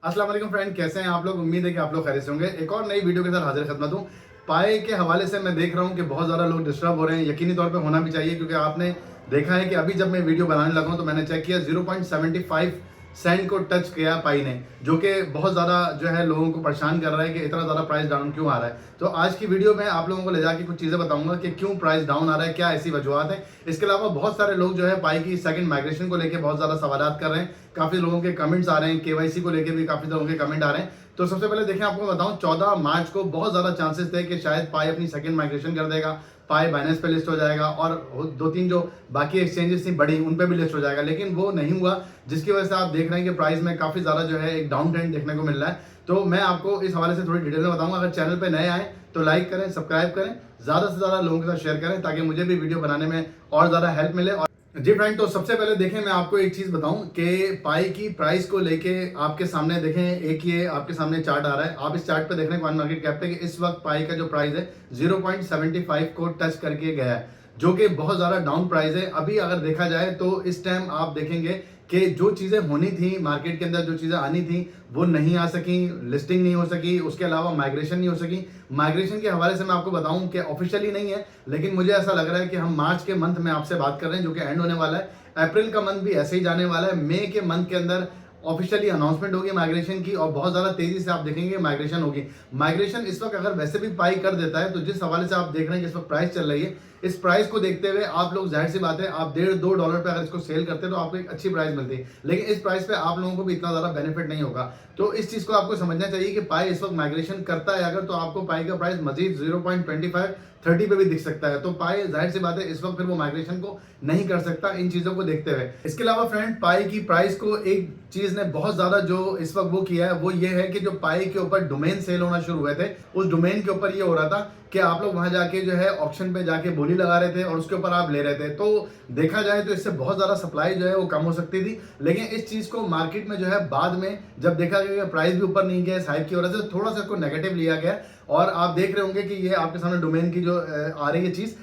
अस्सलाम वालेकुम फ्रेंड, कैसे हैं आप लोग। उम्मीद है कि आप लोग खैरियत से होंगे। एक और नई वीडियो के साथ हाजिर खिदमत हूँ। पाए के हवाले से मैं देख रहा हूँ कि बहुत ज़्यादा लोग डिस्टर्ब हो रहे हैं। यकीनी तौर पे होना भी चाहिए, क्योंकि आपने देखा है कि अभी जब मैं वीडियो बनाने लगा हूँ तो मैंने चेक किया 0.75 सेंट को टच किया पाई ने, जो कि बहुत ज़्यादा जो है लोगों को परेशान कर रहा है कि इतना ज़्यादा प्राइस डाउन क्यों आ रहा है। तो आज की वीडियो में आप लोगों को ले जाके कुछ चीज़ें बताऊंगा कि क्यों प्राइस डाउन आ रहा है, क्या ऐसी वजूहत है। इसके अलावा बहुत सारे लोग जो है पाई की सेकंड माइग्रेशन को लेकर बहुत ज़्यादा सवाल कर रहे हैं। काफ़ी लोगों के कमेंट्स आ रहे हैं, केवाईसी को लेकर भी काफ़ी लोगों के कमेंट आ रहे हैं। तो सबसे पहले देखें, आपको बताऊं 14 मार्च को बहुत ज़्यादा चांसेस थे कि शायद पाई अपनी सेकंड माइग्रेशन कर देगा, पाई बाइनेंस पे लिस्ट हो जाएगा और दो तीन जो बाकी एक्सचेंजेस थी बड़ी उन पे भी लिस्ट हो जाएगा, लेकिन वो नहीं हुआ, जिसकी वजह से आप देख रहे हैं कि प्राइस में काफ़ी ज़्यादा जो है एक डाउन ट्रेंड देखने को मिल रहा है। तो मैं आपको इस हवाले से थोड़ी डिटेल में बताऊंगा। अगर चैनल पे नए आए तो लाइक करें, सब्सक्राइब करें, ज़्यादा से ज़्यादा लोगों के साथ शेयर करें ताकि मुझे भी वीडियो बनाने में और ज़्यादा हेल्प मिले। और जी फ्रेंड, तो सबसे पहले देखें, मैं आपको एक चीज़ बताऊं कि पाई की प्राइस को लेके आपके सामने देखें, एक ये आपके सामने चार्ट आ रहा है। आप इस चार्ट पे देख रहे हैं कॉइन मार्केट कैप पे कि इस वक्त पाई का जो प्राइस है 0.75 को टच करके गया है, जो कि बहुत ज़्यादा डाउन प्राइस है। अभी अगर देखा जाए तो इस टाइम आप देखेंगे कि जो चीज़ें होनी थी मार्केट के अंदर, जो चीज़ें आनी थी वो नहीं आ सकी, लिस्टिंग नहीं हो सकी, उसके अलावा माइग्रेशन नहीं हो सकी। माइग्रेशन के हवाले से मैं आपको बताऊं कि ऑफिशियली नहीं है, लेकिन मुझे ऐसा लग रहा है कि हम मार्च के मंथ में आपसे बात कर रहे हैं जो कि एंड होने वाला है। अप्रैल का मंथ भी ऐसे ही जाने वाला है। मई के मंथ के अंदर ऑफिशियली अनाउंसमेंट होगी माइग्रेशन की और बहुत ज़्यादा तेज़ी से आप देखेंगे माइग्रेशन होगी। माइग्रेशन इस वक्त अगर वैसे भी पाई कर देता है तो जिस हवाले से आप देख रहे हैं कि इस वक्त प्राइस चल रही है, इस प्राइस को देखते हुए आप लोग, जाहिर सी बात है, आप $1.5-2 पे अगर इसको सेल करते हैं तो आपको एक अच्छी प्राइस मिलती है, लेकिन इस प्राइस पे आप लोगों को भी इतना ज़्यादा बेनिफिट नहीं होगा। तो इस चीज़ को आपको समझना चाहिए कि पाई इस वक्त माइग्रेशन करता है अगर, तो आपको पाई का प्राइस मजीद 0.25-30 पे भी दिख सकता है। तो पाई, जाहिर सी बात है, इस वक्त फिर वो माइग्रेशन को नहीं कर सकता इन चीज़ों को देखते हुए। इसके अलावा फ्रेंड, पाई की प्राइस को एक चीज़ ने बहुत ज़्यादा जो इस वक्त वो किया है वो ये है कि जो पाई के ऊपर डोमेन सेल होना शुरू हुए थे, उस डोमेन के ऊपर ये हो रहा था कि आप लोग वहां जाके जो है ऑप्शन पे जाके बोली लगा रहे थे और उसके ऊपर आप ले रहे थे। तो देखा जाए तो इससे बहुत ज्यादा सप्लाई जो है वो कम हो सकती थी, लेकिन इस चीज को मार्केट में जो है बाद में जब देखा गया कि प्राइस भी ऊपर नहीं गया इस हाइप की वजह से, थोड़ा सा इसको नेगेटिव लिया गया। और आप देख रहे होंगे कि ये आपके सामने डोमेन की जो आ रही है चीज।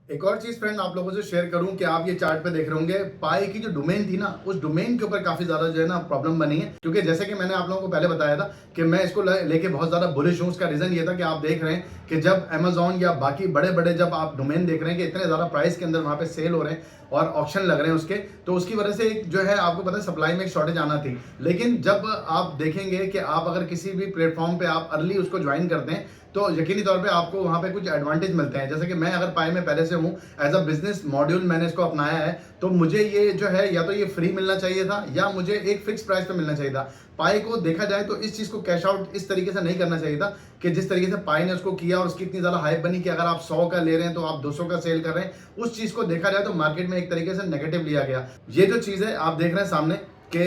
एक और चीज फ्रेंड आप लोगों से शेयर करूं कि आप ये चार्ट पे देख रहे होंगे, पाई की जो डोमेन थी ना, उस डोमेन के ऊपर काफी ज्यादा जो है ना प्रॉब्लम बनी है। क्योंकि जैसे कि मैंने आप लोगों को पहले बताया था कि मैं इसको लेके बहुत ज्यादा बुलिश हूं। उसका रीजन ये था कि आप देख रहे हैं कि जब अमेजोन या बाकी बड़े बड़े जब आप डोमेन देख रहे हैं कि इतने ज्यादा प्राइस के अंदर वहां पे सेल हो रहे हैं और ऑप्शन लग रहे हैं उसके, तो उसकी वजह से एक जो है आपको पता है सप्लाई में एक शॉर्टेज आना थी। लेकिन जब आप देखेंगे कि आप अगर किसी भी प्लेटफॉर्म पे आप अर्ली उसको ज्वाइन करते हैं तो यकीनी तौर पे आपको वहां पे कुछ एडवांटेज मिलते हैं। जैसे कि मैं अगर पाई में पहले से हूं, एज अ बिजनेस मॉड्यूल मैंने इसको अपनाया है, तो मुझे ये जो है या तो ये फ्री मिलना चाहिए था या मुझे एक फिक्स प्राइस पे मिलना चाहिए था। पाई को देखा जाए तो इस चीज को कैश आउट इस तरीके से नहीं करना चाहिए था कि जिस तरीके से पाई ने उसको किया और उसकी इतनी ज्यादा हाइप बनी कि अगर आप 100 का ले रहे हैं तो आप 200 का सेल कर रहे हैं। उस चीज को देखा जाए तो मार्केट में एक तरीके से नेगेटिव लिया गया। ये जो चीज है आप देख रहे हैं सामने कि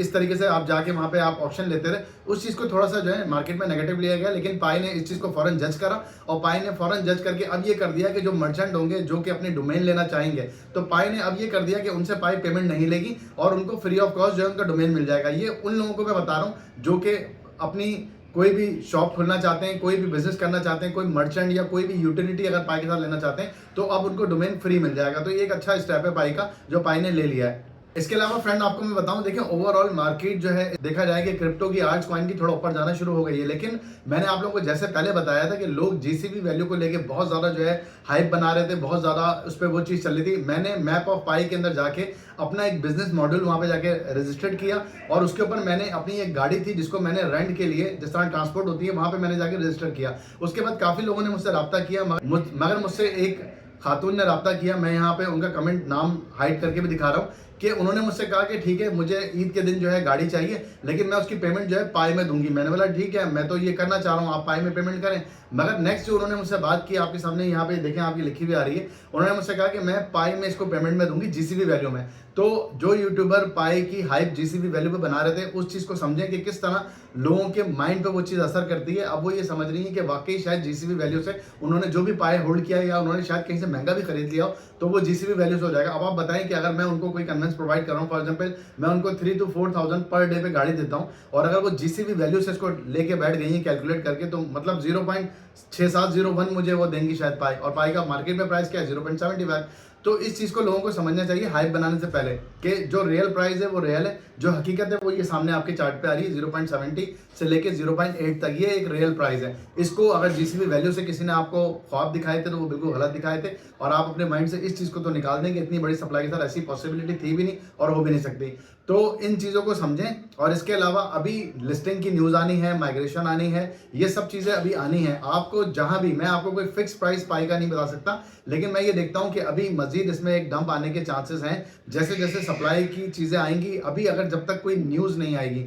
इस तरीके से आप जाके वहां पे आप ऑप्शन लेते रहे, उस चीज को थोड़ा सा जो है मार्केट में नेगेटिव लिया गया। लेकिन पाई ने इस चीज को फौरन जज करा और पाई ने फौरन जज करके अब ये कर दिया कि जो मर्चेंट होंगे जो कि अपने डोमेन लेना चाहेंगे, तो पाई ने अब ये कर दिया कि उनसे पाई पेमेंट नहीं लेगी और उनको फ्री ऑफ कॉस्ट जो है उनका डोमेन मिल जाएगा। ये उन लोगों को मैं बता रहा हूँ जो कि अपनी कोई भी शॉप खोलना चाहते हैं, कोई भी बिजनेस करना चाहते हैं, कोई मर्चेंट या कोई भी यूटिलिटी अगर पाई के साथ लेना चाहते हैं तो अब उनको डोमेन फ्री मिल जाएगा। तो ये एक अच्छा स्टेप है पाई का जो पाई ने ले लिया है। इसके अलावा फ्रेंड आपको मैं बताऊं, देखिए ओवरऑल मार्केट जो है देखा जाए कि क्रिप्टो की, आर्ट्स कॉइन की थोड़ा ऊपर जाना शुरू हो गई है। लेकिन मैंने आप लोगों को जैसे पहले बताया था कि लोग जीसीबी वैल्यू को लेके बहुत ज्यादा जो है हाइप बना रहे थे, बहुत ज्यादा उस पर वो चीज चल रही थी। मैंने मैप ऑफ पाई के अंदर जाके अपना एक बिजनेस मॉड्यूल वहां पे जाके रजिस्टर्ड किया और उसके ऊपर मैंने अपनी एक गाड़ी थी जिसको मैंने रेंट के लिए, जिस तरह ट्रांसपोर्ट होती है, वहां पे मैंने जाके रजिस्टर किया। उसके बाद काफी लोगों ने मुझसे रब्ता किया, मगर मुझसे एक खातून ने रब्ता किया, मैं यहाँ पे उनका कमेंट नाम हाइड करके भी दिखा रहा हूँ, कि उन्होंने मुझसे कहा कि ठीक है मुझे ईद के दिन जो है गाड़ी चाहिए, लेकिन मैं उसकी पेमेंट जो है पाई में दूंगी। मैंने बोला ठीक है, मैं तो ये करना चाह रहा हूँ, आप पाई में पेमेंट करें। मगर नेक्स्ट जो उन्होंने मुझसे बात की, आपके सामने यहाँ पे देखें, आपकी लिखी हुई आ रही है, उन्होंने मुझसे कहा कि मैं पाई में इसको पेमेंट में दूंगी जीसीबी वैल्यू में। तो जो यूट्यूबर पाई की हाइप जीसीबी वैल्यू पे बना रहे थे, उस चीज को समझें कि किस तरह लोगों के माइंड पे वो चीज असर करती है। अब वो ये समझ रही है कि वाकई शायद जीसीबी वैल्यू से उन्होंने जो भी पाई होल्ड किया या उन्होंने शायद कहीं से महंगा भी खरीद लिया हो तो वो जीसीबी वैल्यू से हो जाएगा। अब आप बताएं कि अगर मैं उनको कोई कन्वेंस प्रोवाइड कर रहा हूँ, फॉर एग्जाम्पल मैं उनको 3 to 4,000 पर डे पे गाड़ी देता हूँ और अगर वो जीसीबी वैल्यू से इसको लेके बैठ गई है कैलकुलेट करके, तो मतलब 0.6701 मुझे वो देंगी शायद पाई, और पाई का मार्केट में प्राइस क्या है 0.75। तो इस चीज़ को लोगों को समझना चाहिए हाइप बनाने से पहले कि जो रियल प्राइस है वो रियल है, जो हकीकत है वो ये सामने आपके चार्ट पे आ रही है 0.70 से लेके 0.8 तक, ये एक रियल प्राइस है। इसको अगर जीसीबी वैल्यू से किसी ने आपको ख्वाब दिखाए थे तो वो बिल्कुल गलत दिखाए थे, और आप अपने माइंड से इस चीज़ को तो निकाल दें कि इतनी बड़ी सप्लाई के साथ ऐसी पॉसिबिलिटी थी भी नहीं और हो भी नहीं सकती। तो इन चीज़ों को समझें, और इसके अलावा अभी लिस्टिंग की न्यूज़ आनी है, माइग्रेशन आनी है, ये सब चीज़ें अभी आनी है। आपको जहां भी, मैं आपको कोई फिक्स प्राइस पाई का नहीं बता सकता, लेकिन मैं ये देखता हूं कि अभी मजीद इसमें एक डंप आने के चांसेस हैं जैसे जैसे सप्लाई की चीज़ें आएंगी। अभी अगर जब तक कोई न्यूज़ नहीं आएगी,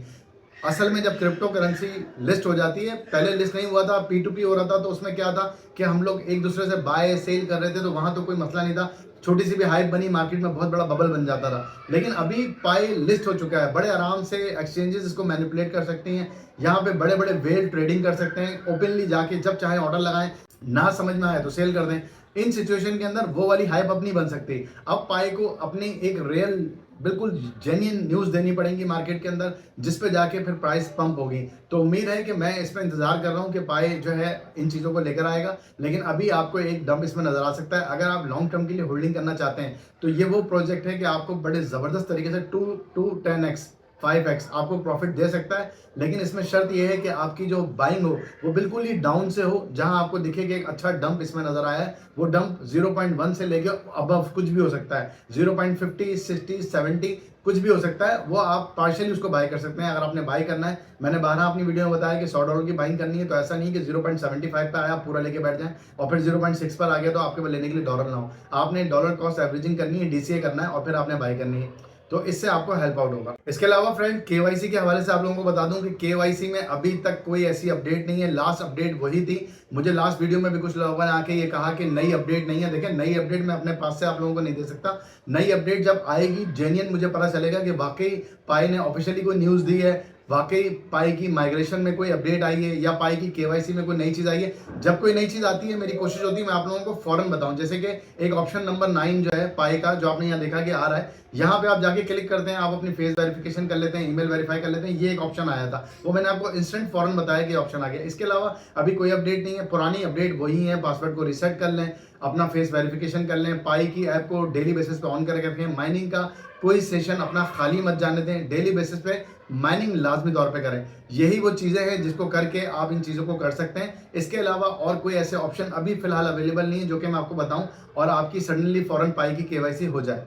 असल में जब क्रिप्टो करेंसी लिस्ट हो जाती है, पहले लिस्ट नहीं हुआ था, P2P हो रहा था, तो उसमें क्या था कि हम लोग एक दूसरे से बाय सेल कर रहे थे, तो वहां तो कोई मसला नहीं था, छोटी सी भी हाइप बनी मार्केट में बहुत बड़ा बबल बन जाता था। लेकिन अभी पाई लिस्ट हो चुका है, बड़े आराम से एक्सचेंजेस इसको मैनिपुलेट कर सकती हैं, यहाँ पे बड़े बड़े वेल ट्रेडिंग कर सकते हैं, ओपनली जाके जब चाहे ऑर्डर लगाएं, ना समझ में आए तो सेल कर दें। इन सिचुएशन के अंदर वो वाली हाइप अब नहीं बन सकती। अब पाई को अपनी एक रियल बिल्कुल जेन्युइन न्यूज़ देनी पड़ेगी मार्केट के अंदर, जिस पे जाके फिर प्राइस पंप होगी। तो उम्मीद है कि मैं इस पर इंतजार कर रहा हूँ कि पाई जो है इन चीज़ों को लेकर आएगा, लेकिन अभी आपको एक डंप इसमें नजर आ सकता है। अगर आप लॉन्ग टर्म के लिए होल्डिंग करना चाहते हैं तो ये वो प्रोजेक्ट है कि आपको बड़े ज़बरदस्त तरीके से 2 to 10x 5x आपको प्रॉफिट दे सकता है। लेकिन इसमें शर्त यह है कि आपकी जो बाइंग हो वो बिल्कुल ही डाउन से हो, जहां आपको दिखे कि एक अच्छा डंप इसमें नजर आया है। वो डंप 0.1 से लेके अबव कुछ भी हो सकता है, 0.50 60 70 कुछ भी हो सकता है, वो आप पार्शियली उसको बाय कर सकते हैं। अगर आपने बाय करना है, मैंने 12 अपनी वीडियो में बताया कि $100 की बाइंग करनी है, तो ऐसा नहीं कि 0.75 पे आया आप पूरा लेके बैठ जाएं और फिर 0.6 पर आ गया तो आपके पास लेने के लिए डॉलर ना हो। आपने डॉलर कॉस्ट एवरेजिंग करनी है, DCA करना है और फिर आपने बाय करनी है, तो इससे आपको हेल्प आउट होगा। इसके अलावा फ्रेंड केवाईसी के हवाले से आप लोगों को बता दूं कि केवाईसी में अभी तक कोई ऐसी अपडेट नहीं है। लास्ट अपडेट वही थी, मुझे लास्ट वीडियो में भी कुछ लोगों ने आके ये कहा कि नई अपडेट नहीं है। देखिए, नई अपडेट मैं अपने पास से आप लोगों को नहीं दे सकता। नई अपडेट जब आएगी जेन्युइन मुझे पता चलेगा कि वाकई पाई ने ऑफिशियली कोई न्यूज़ दी है, वाकई पाई की माइग्रेशन में कोई अपडेट आई है, या पाई की केवाईसी में कोई नई चीज़ आई है। जब कोई नई चीज़ आती है मेरी कोशिश होती है मैं आप लोगों को फौरन बताऊं। जैसे कि एक ऑप्शन नंबर 9 जो है पाई का, जो आपने यहाँ देखा कि आ रहा है, यहाँ पे आप जाके क्लिक करते हैं, आप अपनी फेस वेरिफिकेशन कर लेते हैं, ईमेल वेरीफाई कर लेते हैं। ये एक ऑप्शन आया था, वो मैंने आपको इंस्टेंट फौरन बताया कि ऑप्शन आ गया। इसके अलावा अभी कोई अपडेट नहीं है, पुरानी अपडेट वही है। पासवर्ड को रिसेट कर लें, अपना फेस वेरिफिकेशन कर लें, पाई की ऐप को डेली बेसिस पे ऑन करके रखें, माइनिंग का कोई सेशन अपना खाली मत जाने दें, डेली बेसिस पे माइनिंग लाजमी तौर पे करें। यही वो चीज़ें हैं जिसको करके आप इन चीज़ों को कर सकते हैं। इसके अलावा और कोई ऐसे ऑप्शन अभी फिलहाल अवेलेबल नहीं है जो कि मैं आपको बताऊं और आपकी सडनली फौरन पाई की केवाईसी हो जाए।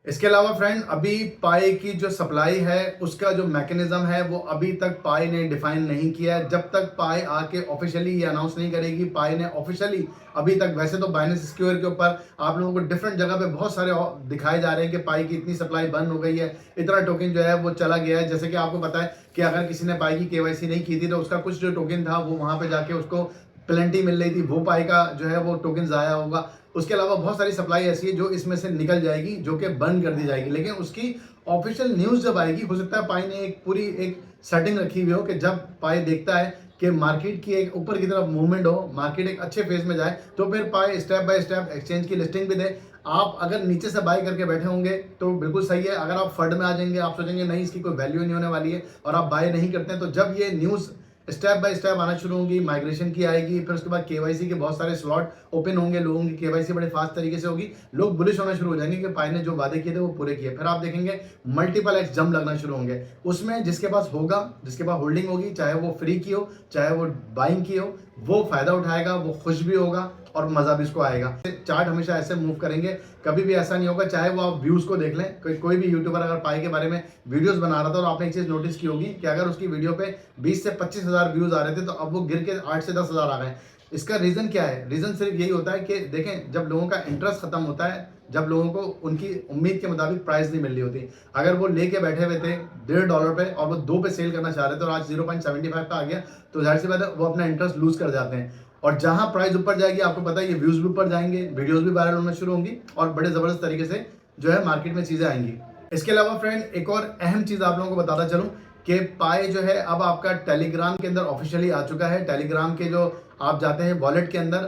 इसके अलावा फ्रेंड, अभी पाई की जो सप्लाई है उसका जो मैकेनिज्म है वो अभी तक पाई ने डिफाइन नहीं किया है। जब तक पाई आके ऑफिशियली ये अनाउंस नहीं करेगी, पाई ने ऑफिशियली अभी तक, वैसे तो बाइनेंस स्क्वायर के ऊपर आप लोगों को डिफरेंट जगह पे बहुत सारे दिखाए जा रहे हैं कि पाई की इतनी सप्लाई बंद हो गई है, इतना टोकन जो है वो चला गया है। जैसे कि आपको पता है कि अगर किसी ने पाई की केवाईसी नहीं की थी तो उसका कुछ जो टोकन था वो वहां पे जाके उसको प्लेंटी मिल रही थी, वो पाई का जो है वो टोकन जाया होगा। उसके अलावा बहुत सारी सप्लाई ऐसी है जो इसमें से निकल जाएगी, जो कि बंद कर दी जाएगी। लेकिन उसकी ऑफिशियल न्यूज़ जब आएगी, हो सकता है पाई ने एक पूरी एक सेटिंग रखी हुई हो कि जब पाई देखता है कि मार्केट की एक ऊपर की तरफ मूवमेंट हो, मार्केट एक अच्छे फेज में जाए, तो फिर पाई स्टेप बाय स्टेप एक्सचेंज की लिस्टिंग भी दे। आप अगर नीचे से बाय करके बैठे होंगे तो बिल्कुल सही है। अगर आप फंड में आ जाएंगे, आप सोचेंगे नहीं इसकी कोई वैल्यू नहीं होने वाली है, और आप बाय नहीं करते हैं, तो जब ये न्यूज़ स्टेप बाय स्टेप आना शुरू होंगी, माइग्रेशन की आएगी, फिर उसके बाद केवाईसी के बहुत सारे स्लॉट ओपन होंगे, लोगों की केवाईसी बड़े फास्ट तरीके से होगी, लोग बुलिश होना शुरू हो जाएंगे कि पाई ने जो वादे किए थे वो पूरे किए। फिर आप देखेंगे मल्टीपल एक्स जंप लगना शुरू होंगे। उसमें जिसके पास होगा, जिसके पास होल्डिंग होगी, चाहे वो फ्री की हो चाहे वो बाइंग की हो, वो फायदा उठाएगा, वो खुश भी होगा और मजा भी इसको आएगा। चार्ट हमेशा ऐसे मूव करेंगे, कभी भी ऐसा नहीं होगा। चाहे वो आप व्यूज को देख लें, कोई भी यूट्यूबर अगर पाई के बारे में वीडियोस बना रहा था और आपने एक चीज नोटिस की होगी कि अगर उसकी वीडियो पे 20 से 25 हजार व्यूज आ रहे थे तो अब वो गिर के 8 से 10 हजार आ गए। इसका रीजन क्या है? रीजन सिर्फ यही होता है कि देखें, जब लोगों का इंटरेस्ट खत्म होता है, जब लोगों को उनकी उम्मीद के मुताबिक प्राइस नहीं मिल रही होती। अगर वो लेके बैठे हुए थे $1.5 पे और वो 2 पे सेल करना चाह रहे थे और आज 0.75 पे आ गया, तो जाहिर सी बात है वो अपना इंटरेस्ट लूज कर जाते हैं। और जहां प्राइस ऊपर जाएगी, आपको पता है ये व्यूज भी ऊपर जाएंगे, वीडियोस भी वायरल होना शुरू होंगी और बड़े जबरदस्त तरीके से जो है मार्केट में चीजें आएंगी। इसके अलावा फ्रेंड, एक और अहम चीज आप लोगों को बताता चलूं कि पाई जो है अब आपका टेलीग्राम के अंदर ऑफिशियली आ चुका है। टेलीग्राम के जो आप जाते हैं वॉलेट के अंदर,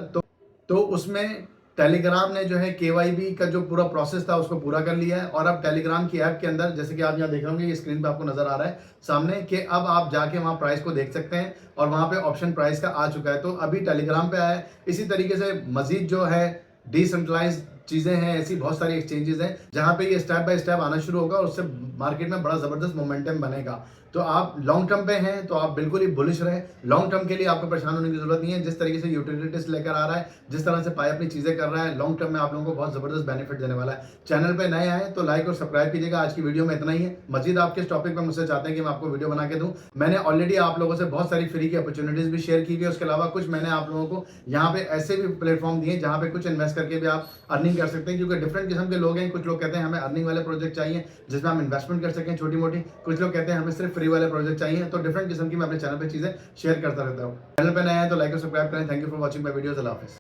तो उसमें टेलीग्राम ने जो है केवाईबी का जो पूरा प्रोसेस था उसको पूरा कर लिया है। और अब टेलीग्राम की ऐप के अंदर, जैसे कि आप यहाँ देख रहे होंगे, ये स्क्रीन पे आपको नजर आ रहा है सामने, कि अब आप जाके वहाँ प्राइस को देख सकते हैं और वहाँ पे ऑप्शन प्राइस का आ चुका है। तो अभी टेलीग्राम पे आया है। इसी तरीके से मजीद जो है डिसेंट्रलाइज चीजें हैं, ऐसी बहुत सारी एक्सचेंजेस हैं जहां पे ये स्टेप बाय स्टेप आना शुरू होगा और उससे मार्केट में बड़ा जबरदस्त मोमेंटम बनेगा। तो आप लॉन्ग टर्म पे हैं तो आप बिल्कुल ही बुलिश रहें। लॉन्ग टर्म के लिए आपको परेशान होने की जरूरत नहीं है। जिस तरीके से यूटिलिटीज लेकर आ रहा है, जिस तरह से पाई अपनी चीजें कर रहा है, लॉन्ग टर्म में आप लोगों को बहुत जबरदस्त बेनिफिट देने वाला है। चैनल पे नए आए तो लाइक और सब्सक्राइब कीजिएगा। आज की वीडियो में इतना ही है। मजीद आप किस टॉपिक पर मुझसे चाहते हैं कि मैं आपको वीडियो बना के दूं, मैंने ऑलरेडी आप लोगों से बहुत सारी फ्री की अपॉर्चुनिटीज भी शेयर की हुई है। उसके अलावा कुछ मैंने आप लोगों को यहाँ पे ऐसे भी प्लेटफॉर्म दिए जहाँ पे कुछ इन्वेस्ट करके भी आप अर्निंग कर सकते हैं, क्योंकि डिफरेंट किस्म के लोग हैं। कुछ लोग कहते हैं हमें अर्निंग वाले प्रोजेक्ट चाहिए जिसमें हम इन्वेस्टमेंट कर सकें छोटी मोटी, कुछ लोग कहते हैं हमें सिर्फ फ्री वाले प्रोजेक्ट चाहिए। तो डिफरेंट किस्म की मैं अपने चैनल पे चीजें शेयर करता रहता हूँ। चैनल पे नए हैं तो लाइक और सब्सक्राइब करें। Thank you for watching my videos. अल्लाह हाफिज़।